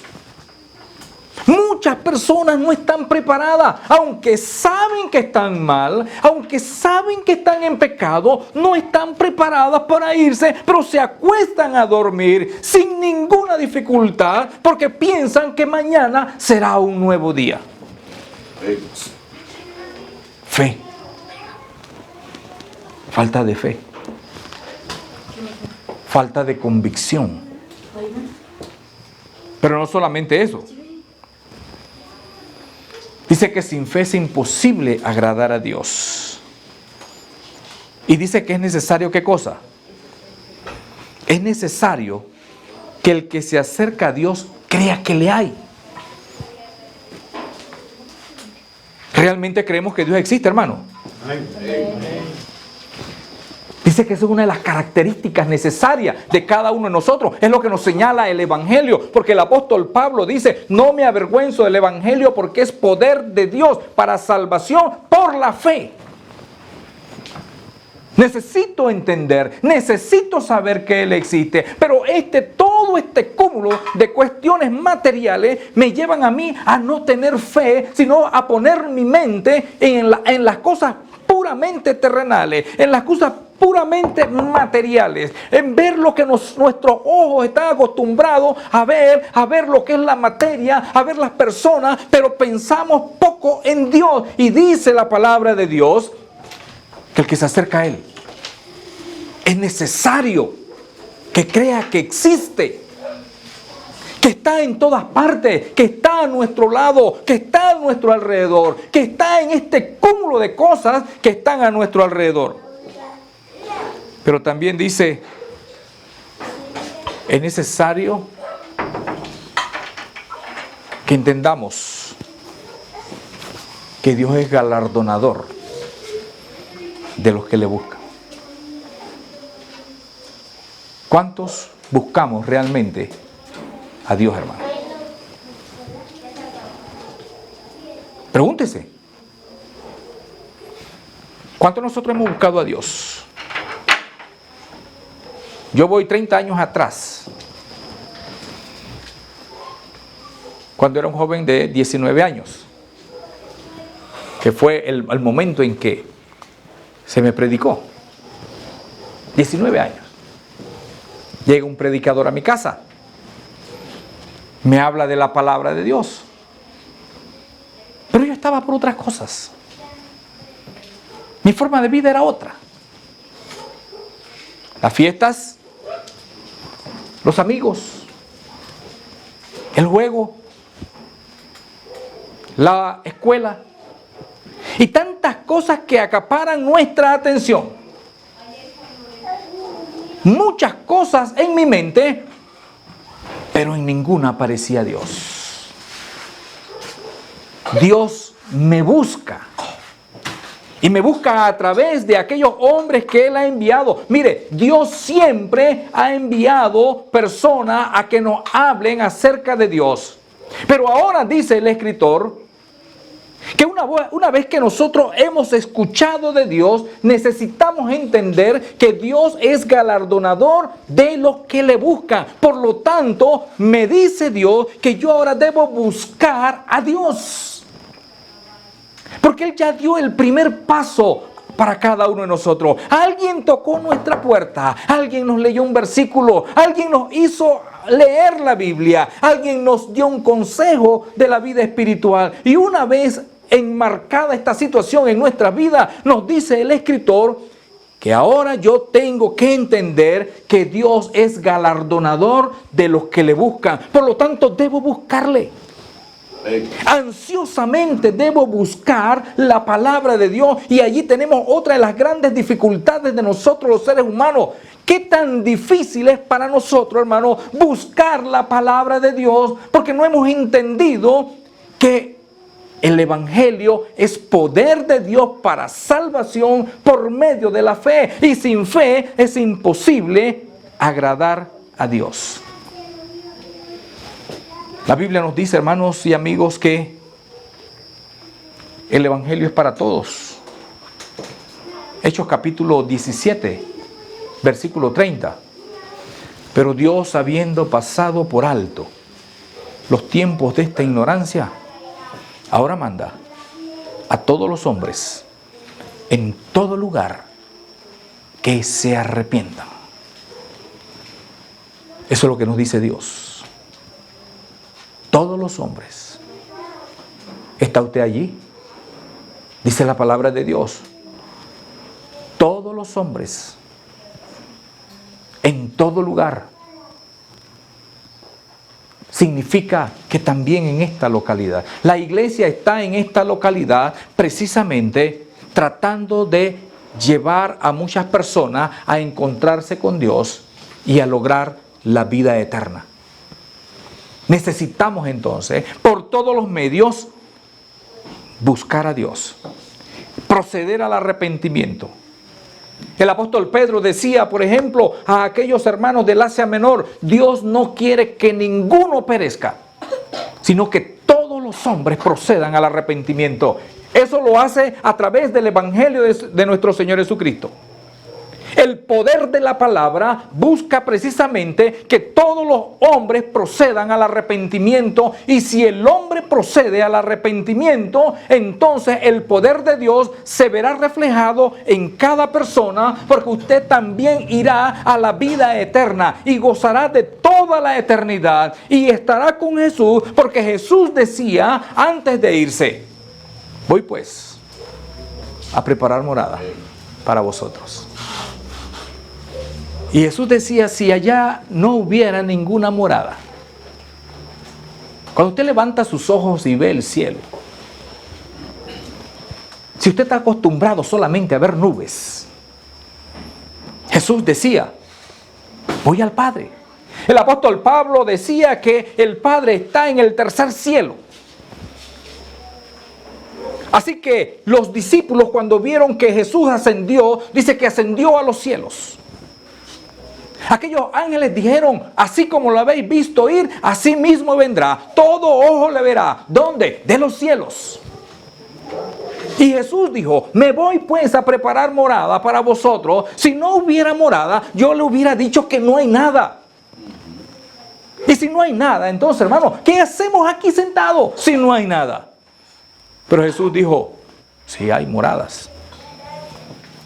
Muchas personas no están preparadas, aunque saben que están mal, aunque saben que están en pecado, no están preparadas para irse, pero se acuestan a dormir sin ninguna dificultad porque piensan que mañana será un nuevo día. Fe. Falta de fe. Falta de convicción. Pero no solamente eso. Dice que sin fe es imposible agradar a Dios. Y dice que es necesario, ¿qué cosa? Es necesario que el que se acerca a Dios crea que le hay. ¿Realmente creemos que Dios existe, hermano? Dice que esa es una de las características necesarias de cada uno de nosotros. Es lo que nos señala el Evangelio. Porque el apóstol Pablo dice, no me avergüenzo del Evangelio porque es poder de Dios para salvación por la fe. Necesito entender, necesito saber que Él existe. Pero todo este cúmulo de cuestiones materiales me llevan a mí a no tener fe, sino a poner mi mente en las cosas puramente terrenales, en las cosas puramente materiales, en ver lo que nuestros ojos están acostumbrados a ver lo que es la materia, a ver las personas, pero pensamos poco en Dios. Y dice la palabra de Dios que el que se acerca a Él es necesario que crea que existe, que está en todas partes, que está a nuestro lado, que está a nuestro alrededor, que está en este cúmulo de cosas que están a nuestro alrededor. Pero también dice, es necesario que entendamos que Dios es galardonador de los que le buscan. ¿Cuántos buscamos realmente a Dios, hermano? Pregúntese. ¿Cuántos nosotros hemos buscado a Dios? Yo voy 30 años atrás, cuando era un joven de 19 años, que fue el momento en que se me predicó. 19 años. Llega un predicador a mi casa, me habla de la palabra de Dios, pero yo estaba por otras cosas. Mi forma de vida era otra. Las fiestas, los amigos, el juego, la escuela y tantas cosas que acaparan nuestra atención. Muchas cosas en mi mente, pero en ninguna aparecía Dios. Dios me busca. Y me busca a través de aquellos hombres que Él ha enviado. Mire, Dios siempre ha enviado personas a que nos hablen acerca de Dios. Pero ahora dice el escritor que una vez que nosotros hemos escuchado de Dios, necesitamos entender que Dios es galardonador de los que le buscan. Por lo tanto, me dice Dios que yo ahora debo buscar a Dios. Porque Él ya dio el primer paso para cada uno de nosotros. Alguien tocó nuestra puerta, alguien nos leyó un versículo, alguien nos hizo leer la Biblia, alguien nos dio un consejo de la vida espiritual. Y una vez enmarcada esta situación en nuestra vida, nos dice el escritor que ahora yo tengo que entender que Dios es galardonador de los que le buscan. Por lo tanto, debo buscarle. Ansiosamente debo buscar la palabra de Dios. Y allí tenemos otra de las grandes dificultades de nosotros los seres humanos. ¿Qué tan difícil es para nosotros, hermano, buscar la palabra de Dios? Porque no hemos entendido que el Evangelio es poder de Dios para salvación por medio de la fe. Y sin fe es imposible agradar a Dios. La Biblia nos dice, hermanos y amigos, que el Evangelio es para todos. Hechos capítulo 17, versículo 30. Pero Dios, habiendo pasado por alto los tiempos de esta ignorancia, ahora manda a todos los hombres en todo lugar que se arrepientan. Eso es lo que nos dice Dios. Todos los hombres. ¿Está usted allí? Dice la palabra de Dios. Todos los hombres. En todo lugar. Significa que también en esta localidad. La iglesia está en esta localidad precisamente tratando de llevar a muchas personas a encontrarse con Dios y a lograr la vida eterna. Necesitamos entonces, por todos los medios, buscar a Dios, proceder al arrepentimiento. El apóstol Pedro decía, por ejemplo, a aquellos hermanos del Asia Menor, Dios no quiere que ninguno perezca, sino que todos los hombres procedan al arrepentimiento. Eso lo hace a través del Evangelio de nuestro Señor Jesucristo. El poder de la palabra busca precisamente que todos los hombres procedan al arrepentimiento, y si el hombre procede al arrepentimiento, entonces el poder de Dios se verá reflejado en cada persona, porque usted también irá a la vida eterna y gozará de toda la eternidad y estará con Jesús, porque Jesús decía antes de irse: voy pues a preparar morada para vosotros. Y Jesús decía: si allá no hubiera ninguna morada. Cuando usted levanta sus ojos y ve el cielo, si usted está acostumbrado solamente a ver nubes, Jesús decía: voy al Padre. El apóstol Pablo decía que el Padre está en el tercer cielo. Así que los discípulos, cuando vieron que Jesús ascendió, dice que ascendió a los cielos. Aquellos ángeles dijeron: así como lo habéis visto ir, así mismo vendrá. Todo ojo le verá. ¿Dónde? De los cielos. Y Jesús dijo: me voy pues a preparar morada para vosotros. Si no hubiera morada, yo le hubiera dicho que no hay nada. Y si no hay nada, entonces, hermano, ¿qué hacemos aquí sentados si no hay nada? Pero Jesús dijo: sí hay moradas,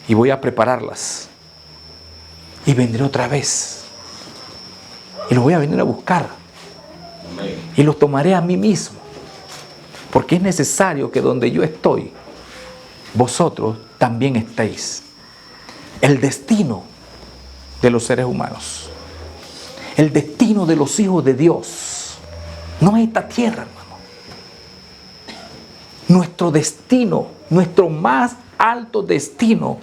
y voy a prepararlas. Y vendré otra vez. Y los voy a venir a buscar. Y los tomaré a mí mismo. Porque es necesario que donde yo estoy, vosotros también estéis. El destino de los seres humanos, el destino de los hijos de Dios, no es esta tierra, hermano. Nuestro destino, nuestro más alto destino,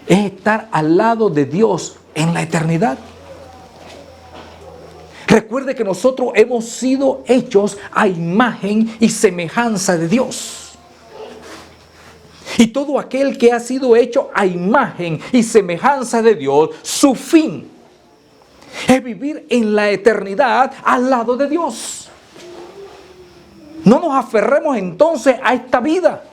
es estar al lado de Dios en la eternidad. Recuerde que nosotros hemos sido hechos a imagen y semejanza de Dios. Y todo aquel que ha sido hecho a imagen y semejanza de Dios, su fin es vivir en la eternidad al lado de Dios. No nos aferremos entonces a esta vida.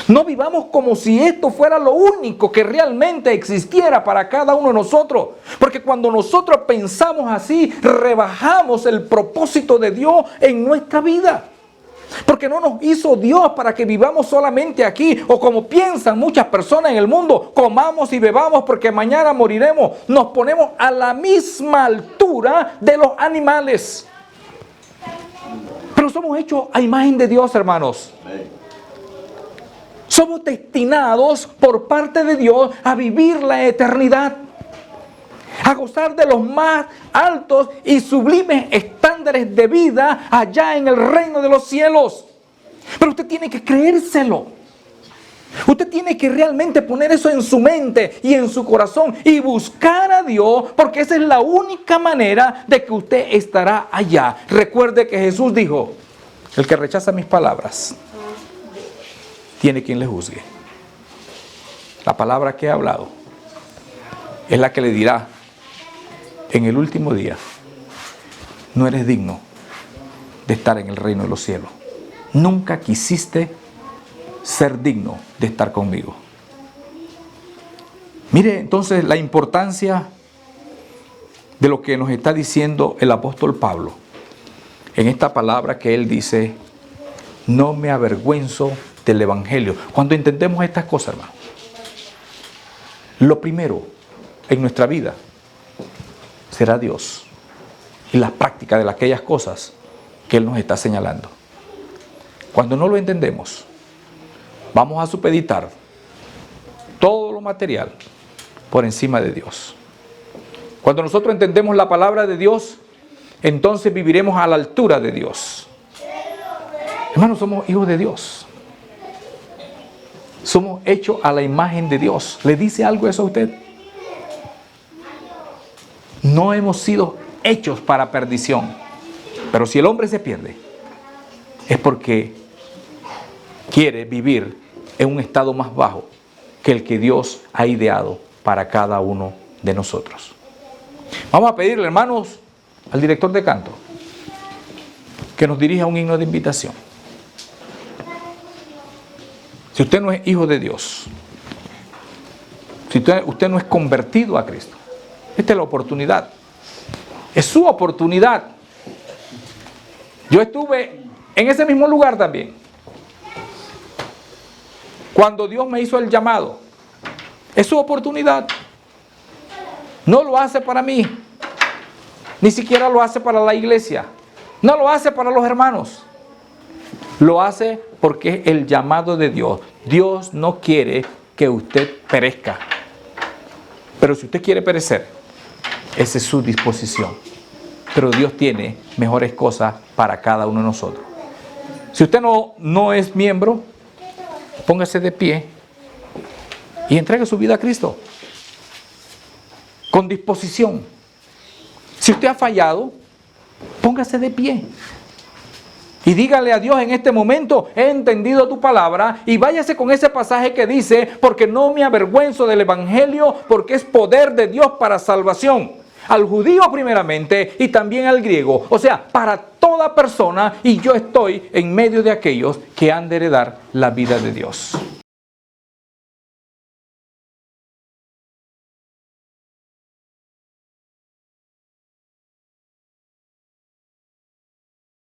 No vivamos como si esto fuera lo único que realmente existiera para cada uno de nosotros. Porque cuando nosotros pensamos así, rebajamos el propósito de Dios en nuestra vida. Porque no nos hizo Dios para que vivamos solamente aquí, o como piensan muchas personas en el mundo: comamos y bebamos porque mañana moriremos. Nos ponemos a la misma altura de los animales. Pero somos hechos a imagen de Dios, hermanos. Somos destinados por parte de Dios a vivir la eternidad, a gozar de los más altos y sublimes estándares de vida allá en el reino de los cielos. Pero usted tiene que creérselo. Usted tiene que realmente poner eso en su mente y en su corazón y buscar a Dios, porque esa es la única manera de que usted estará allá. Recuerde que Jesús dijo: el que rechaza mis palabras tiene quien le juzgue. La palabra que he hablado es la que le dirá en el último día: no eres digno de estar en el reino de los cielos. Nunca quisiste ser digno de estar conmigo. Mire entonces la importancia de lo que nos está diciendo el apóstol Pablo en esta palabra que él dice: no me avergüenzo del evangelio. Cuando entendemos estas cosas, hermano, lo primero en nuestra vida será Dios y la práctica de aquellas cosas que Él nos está señalando. Cuando no lo entendemos, vamos a supeditar todo lo material por encima de Dios. Cuando nosotros entendemos la palabra de Dios, entonces viviremos a la altura de Dios. Hermanos, somos hijos de Dios. Somos hechos a la imagen de Dios. ¿Le dice algo eso a usted? No hemos sido hechos para perdición. Pero si el hombre se pierde, es porque quiere vivir en un estado más bajo que el que Dios ha ideado para cada uno de nosotros. Vamos a pedirle, hermanos, al director de canto que nos dirija un himno de invitación. Si usted no es hijo de Dios, si y usted no es convertido a Cristo, esta es la oportunidad. Es su oportunidad. Yo estuve en ese mismo lugar también. Cuando Dios me hizo el llamado, es su oportunidad. No lo hace para mí, ni siquiera lo hace para la iglesia, no lo hace para los hermanos. Lo hace porque es el llamado de Dios. Dios no quiere que usted perezca. Pero si usted quiere perecer, esa es su disposición. Pero Dios tiene mejores cosas para cada uno de nosotros. Si usted no es miembro, póngase de pie y entregue su vida a Cristo. Con disposición. Si usted ha fallado, póngase de pie. Y dígale a Dios en este momento, he entendido tu palabra, y váyase con ese pasaje que dice, porque no me avergüenzo del evangelio, porque es poder de Dios para salvación. Al judío primeramente y también al griego. O sea, para toda persona, y yo estoy en medio de aquellos que han de heredar la vida de Dios.